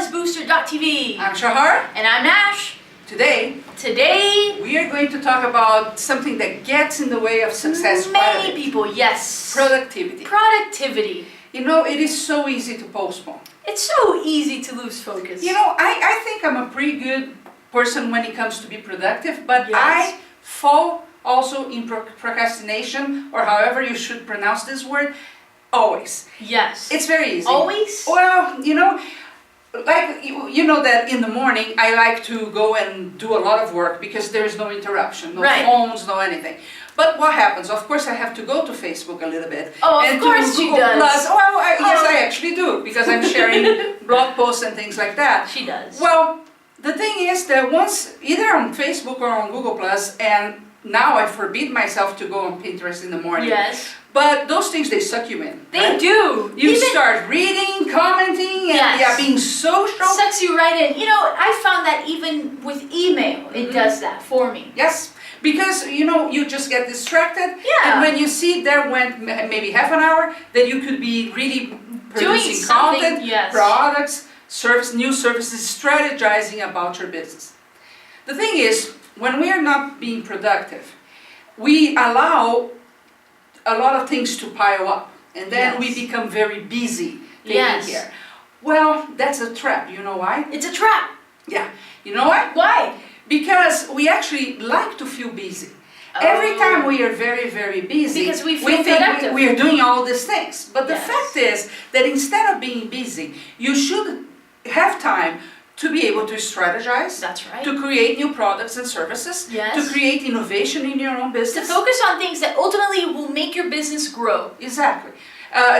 BuzzBooster TV. I'm Shahar. And I'm Nash. Today, we are going to talk about something that gets in the way of success. Many people, yes. Productivity. Productivity. You know, it is so easy to postpone. It's so easy to lose focus. You know, I think I'm a pretty good person when it comes to be productive, but Yes. I fall also in procrastination, or however you should pronounce this word, always. Yes. It's very easy. Always? Well, you know, like you know that in the morning I like to go and do a lot of work because there is no interruption, no Right. phones, no anything. But what happens? Of course I have to go to Facebook a little bit. Oh, of and course to she Google does. Plus. Well, yes, I actually do, because I'm sharing blog posts and things like that. She does. Well, the thing is that once, either on Facebook or on Google Plus, and now I forbid myself to go on Pinterest in the morning. Yes. But those things, they suck you in. They right? do. You start reading, commenting, and Yes. being social. Sucks you right in. You know, I found that even with email, it does that for me. Yes, because you know, you just get distracted. Yeah. And when you see there went maybe half an hour, that you could be really producing something, content, yes. products, new services, strategizing about your business. The thing is, when we are not being productive, we allow a lot of things to pile up, and then Yes. we become very busy taking Yes. care. Well, that's a trap. You know why? It's a trap. Yeah. You know why? Why? Because we actually like to feel busy. Every Oh. time we are very, very busy, Because we feel think productive. we are doing all these things. But the Yes. fact is that instead of being busy, you should have time to be able to strategize, That's right. to create new products and services, Yes. to create innovation in your own To business. focus on things that ultimately will make your business grow. Exactly.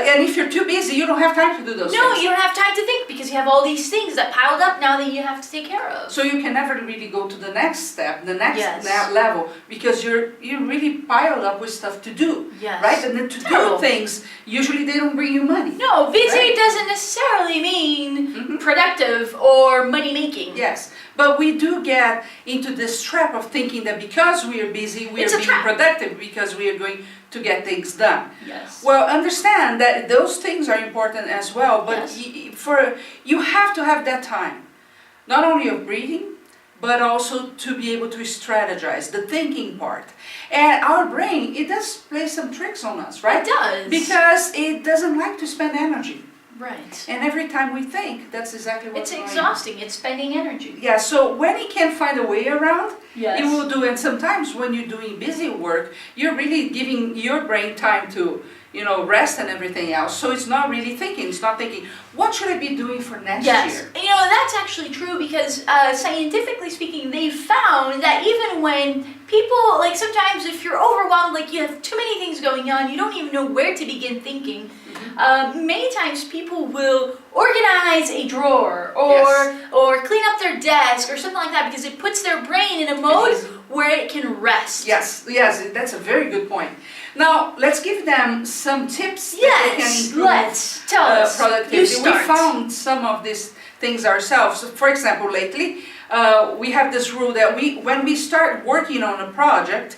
And if you're too busy, you don't have time to do those No, things. you don't have time to think because you have all these things that piled up now that you have to take care of. So you can never really go to the next step, the next Yes. level, because you're really piled up with stuff to do, Yes. right? And then to Terrible. do things, usually they don't bring you money. No, busy Right. doesn't necessarily mean Mhm. productive or money making. Yes, but we do get into this trap of thinking that because we are busy, we It's are a being trap. productive because we are going to get things done. Yes. Well, understand that those things are important as well, but Yes. you have to have that time, not only of breathing, but also to be able to strategize, the thinking part. And our brain, it does play some tricks on us, right? It does. Because it doesn't like to spend energy. Right. And every time we think, that's exactly what's It's going on. exhausting. It's spending energy. Yeah, so when it can find a way around, Yes. it will do. And sometimes when you're doing busy work, you're really giving your brain time to, you know, rest and everything else. So it's not really thinking. It's not thinking, what should I be doing for next Yes, year? and you know, that's actually true because scientifically speaking, they found that even when people, like sometimes if you're overwhelmed, like you have too many things going on, you don't even know where to begin thinking, many times people will organize a drawer or clean up their desk or something like that because it puts their brain in a mode where it can rest. Yes, that's a very good point. Now, let's give them some tips that they can Yes, improve let's tell us. productivity. You We start. found some of these things ourselves. For example, lately, we have this rule that when we start working on a project,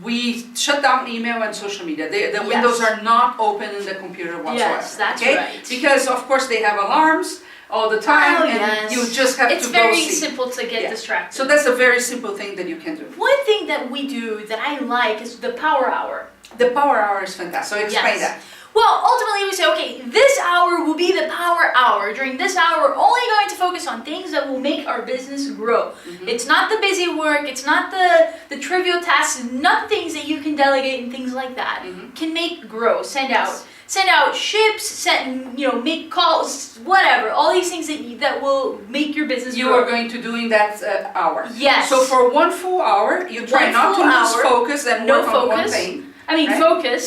we shut down email and social media. The windows are not open in the computer whatsoever. Yes, that's okay? right. Because of course they have alarms all the time, Oh, and yes. you just have It's to go very see. simple to get distracted. So that's a very simple thing that you can do. One thing that we do that I like is the power hour. The power hour is fantastic. So explain Yes. that. Well, ultimately we say, okay, this hour will be the power hour. During this hour, we're only going to focus on things that will make our business grow. It's not the busy work, it's not the trivial tasks, not things that you can delegate and things like that. Can make grow, send out ships, make calls, whatever. All these things that will make your business You grow. are going to do in that hour. Yes. So for one full hour, you try One not to full lose hour, focus and no work on one focus. thing. I mean, Right? focus.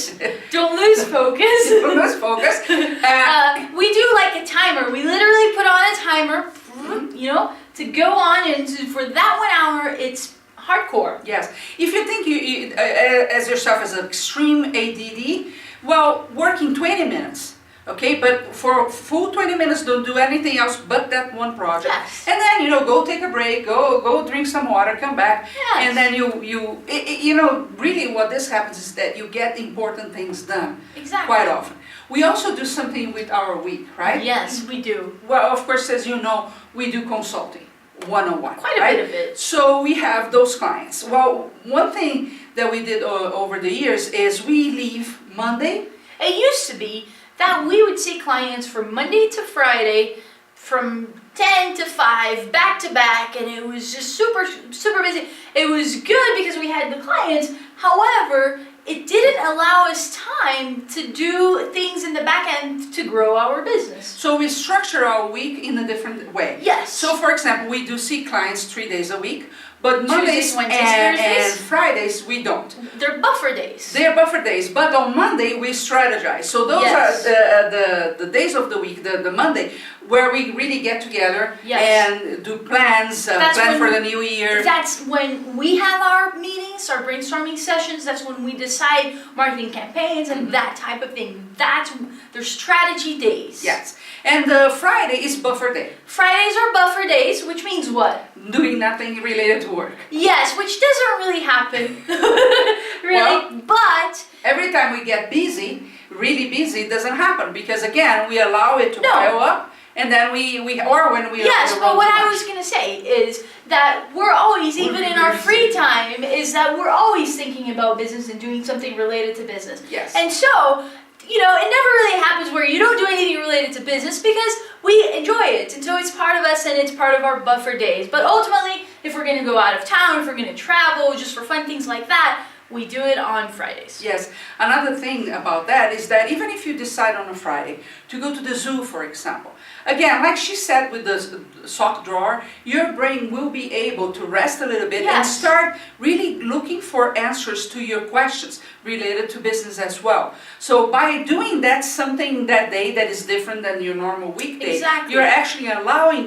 Don't lose focus. Don't lose focus. We do like a timer. We literally put on a timer, to go on, and for that 1 hour, it's hardcore. Yes. If you think you as yourself as an extreme ADD, well, working 20 minutes. Okay, but for full 20 minutes, don't do anything else but that one project. Yes. And then, go take a break, go drink some water, come back. Yes. And then really what this happens is that you get important things done. Exactly. Quite often. We also do something with our week, right? Yes, we do. Well, of course, as you know, we do consulting, one-on-one. Quite a right? bit of it. So we have those clients. Well, one thing that we did over the years is we leave Monday. It used to be that we would see clients from Monday to Friday from 10 to 5, back to back, and it was just super, super busy. It was good because we had the clients. However, it didn't allow us time to do things in the back end to grow our business. So we structure our week in a different way. Yes. So for example, we do see clients 3 days a week, but Mondays, Tuesdays, Wednesdays, and Thursdays? Fridays we don't. They're buffer days. They are buffer days, but on Monday we strategize. So those Yes. are the days of the week, the Monday, where we really get together Yes. and do plans, plan for the new year. That's when we have our meetings, our brainstorming sessions. That's when we decide marketing campaigns and that type of thing. That's their strategy days. Yes, and Friday is buffer day. Fridays are buffer days, which means what? Doing nothing related to work. Yes, which doesn't really happen, really. But Every time we get busy, really busy, it doesn't happen because again we allow it to No. pile up, and then we or when we yes, but overrun what too I much. was gonna say is that we're always, even in our free time, is that we're always thinking about business and doing something related to business. Yes. And so, you know, it never really happens where you don't do anything related to business because we enjoy it. And so it's part of us and it's part of our buffer days. But ultimately, if we're gonna go out of town, if we're gonna travel, just for fun things like that, we do it on Fridays. Yes, another thing about that is that even if you decide on a Friday to go to the zoo, for example, again, like she said with the sock drawer, your brain will be able to rest a little bit and Yes. start really looking for answers to your questions related to business as well. So by doing that something that day that is different than your normal weekday, Exactly. you're actually allowing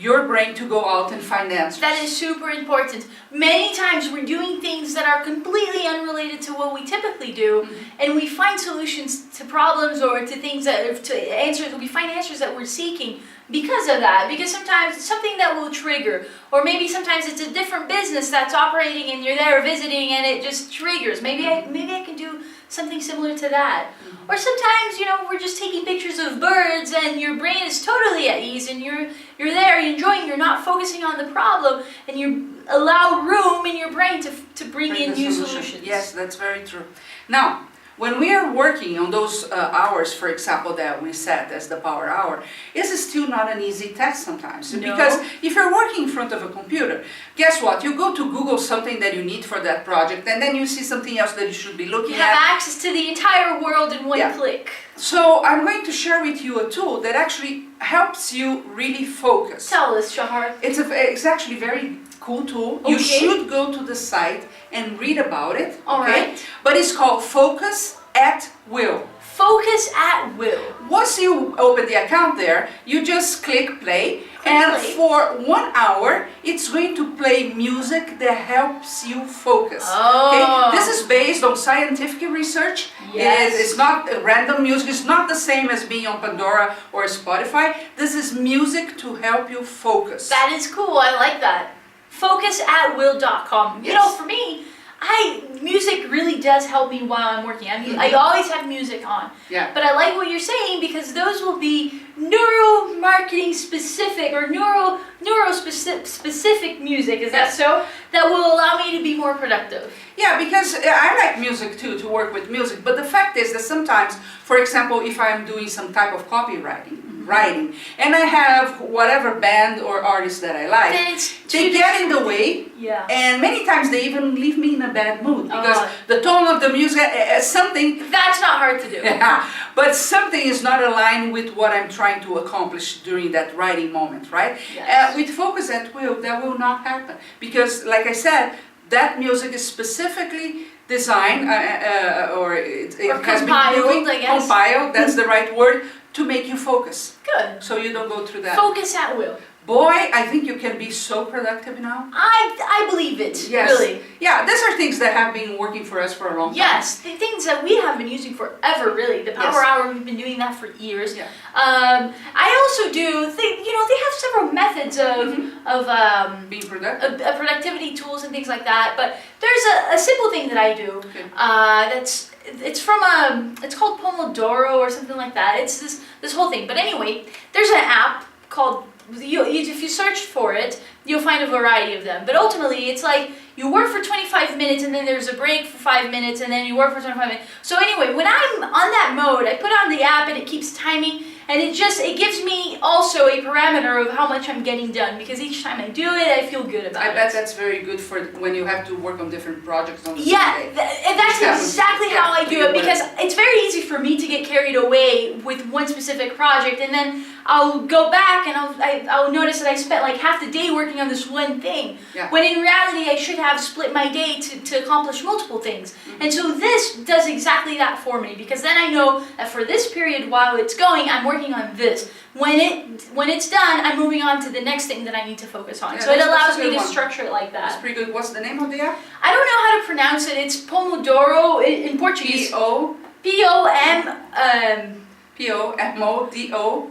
your brain to go out and find answers. That is super important. Many times we're doing things that are completely unrelated to what we typically do, and we find solutions to problems or to things that, to answers, we find answers that we're seeking because of that. Because sometimes it's something that will trigger, or maybe sometimes it's a different business that's operating and you're there visiting and it just triggers. Maybe I can do something similar to that. Or sometimes, you know, we're just taking pictures of birds and your brain is totally at ease and you're there, you're enjoying, you're not focusing on the problem, and you allow room in your brain to bring in the new solution. solutions. Yes, that's very true. Now, when we are working on those hours, for example, that we set as the power hour, is still not an easy task sometimes. No. Because if you're working in front of a computer, guess what? You go to Google something that you need for that project, and then you see something else that you should be looking You have at. access to the entire world in one Yeah. click. So I'm going to share with you a tool that actually helps you really focus. Tell us, Shahar. It's actually a very cool tool. You Okay. should go to the site and read about it. All right. But it's called Focus at Will. Focus at will. Once you open the account there, you just click play, and play. for 1 hour, it's going to play music that helps you focus. Oh. This is based on scientific research. Yes. It's not random music. It's not the same as being on Pandora or Spotify. This is music to help you focus. That is cool. I like that. Focusatwill.com. You Yes. know, for me, music really does help me while I'm working. I always have music on. Yeah. But I like what you're saying because those will be neuromarketing specific or specific music. Is that so? That will allow me to be more productive. Yeah, because I like music too, to work with music. But the fact is that sometimes, for example, if I'm doing some type of copywriting, writing, and I have whatever band or artist that I like, Then it's they get in the way, Yeah. and many times they even leave me in a bad mood because Oh. the tone of the music, something, That's not hard to do. but something is not aligned with what I'm trying to accomplish during that writing moment, right? Yes. With Focus at Will, that will not happen because, like I said, that music is specifically designed, or it Or has been compiled, proven, I guess. compiled, that's the right word, to make you focus, Good. so you don't go through that. Focus at will. Boy, I think you can be so productive now. I believe it. Yes. Really. Yeah, these are things that have been working for us for a long time. Yes, the things that we have been using forever, really. The Power Yes. Hour, we've been doing that for years. Yeah. I also do, they have several methods of Being productive. productivity tools and things like that, but there's a simple thing that I do Okay. it's from it's called Pomodoro or something like that. It's this whole thing. But anyway, there's an app called, if you search for it, you'll find a variety of them. But ultimately, it's like you work for 25 minutes and then there's a break for 5 minutes and then you work for 25 minutes. So anyway, when I'm on that mode, I put on the app and it keeps timing, and it gives me also a parameter of how much I'm getting done, because each time I do it, I feel good about it. I bet that's very good for when you have to work on different projects on the same day. That's exactly how I do it, because it's very easy for me to get carried away with one specific project, and then I'll go back and I'll notice that I spent like half the day working on this one thing, when in reality I should have split my day to accomplish multiple things. And so this does exactly that for me, because then I know that for this period while it's going, I'm working on this. When it's done, I'm moving on to the next thing that I need to focus on. So it allows me to structure it like that. That's pretty good. What's the name of the app? I don't know how to pronounce it. It's Pomodoro in Portuguese. P-O-M-O-D-O-R-O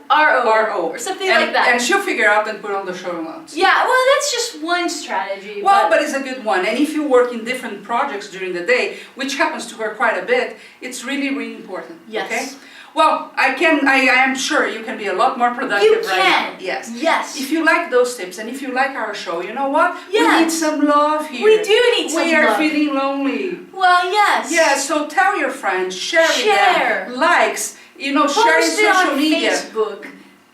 or something like that. And she'll figure out and put on the show notes. Yeah, well, that's just one strategy. Well, but it's a good one. And if you work in different projects during the day, which happens to her quite a bit, it's really, really important. Yes. Okay? Well, I am sure you can be a lot more productive right now. Yes. Yes. If you like those tips and if you like our show, you know what? Yes. We need some love here. We do need some love. We are feeling lonely. Well, yes. Yeah, so tell your friends, share with them, likes, share in social media. Facebook.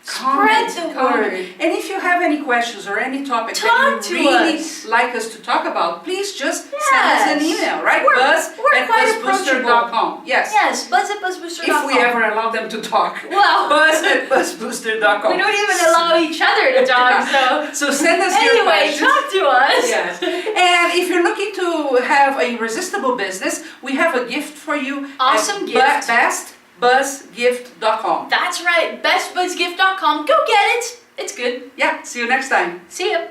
Comment, Spread the word. And if you have any questions or any topic that you really like us to talk about, please just send us an email, right? Buzz@buzzbooster.com. Yes. Yes, buzz@buzzbooster.com. If we ever allow them to talk. Well, Buzz@buzzbooster.com. we don't even allow each other to talk, so send us your questions. Anyway, talk to us. Yes. And if you're looking to have a irresistible business, we have a gift for you. Awesome gift. BestBuzzGift.com. That's right, bestbuzzgift.com. Go get it. It's good. Yeah, see you next time. See ya.